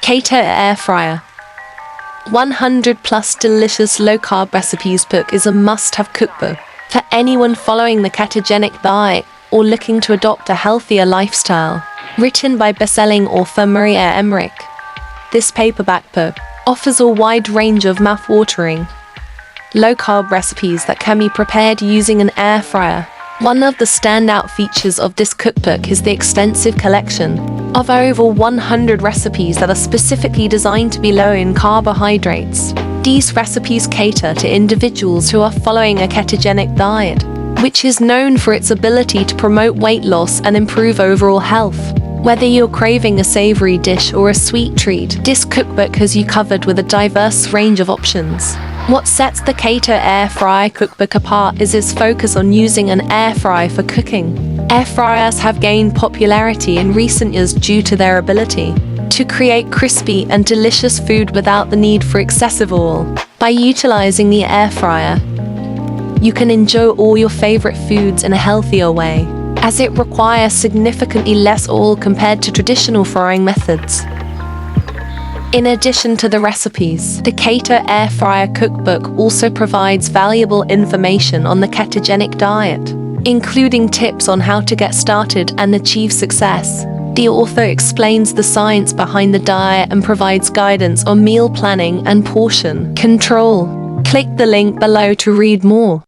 Keto Air Fryer 100 plus delicious low-carb recipes book is a must-have cookbook for anyone following the ketogenic diet or looking to adopt a healthier lifestyle. Written by best-selling author Maria Emmerich, this paperback book offers a wide range of mouth-watering, low-carb recipes that can be prepared using an air fryer. One of the standout features of this cookbook is the extensive collection of over 100 recipes that are specifically designed to be low in carbohydrates. These recipes cater to individuals who are following a ketogenic diet, which is known for its ability to promote weight loss and improve overall health. Whether you're craving a savory dish or a sweet treat, this cookbook has you covered with a diverse range of options. What sets the Keto Air Fryer Cookbook apart is its focus on using an air fryer for cooking. Air fryers have gained popularity in recent years due to their ability to create crispy and delicious food without the need for excessive oil. By utilizing the air fryer, you can enjoy all your favorite foods in a healthier way, as it requires significantly less oil compared to traditional frying methods. In addition to the recipes, the Keto Air Fryer Cookbook also provides valuable information on the ketogenic diet, including tips on how to get started and achieve success. The author explains the science behind the diet and provides guidance on meal planning and portion control. Click the link below to read more.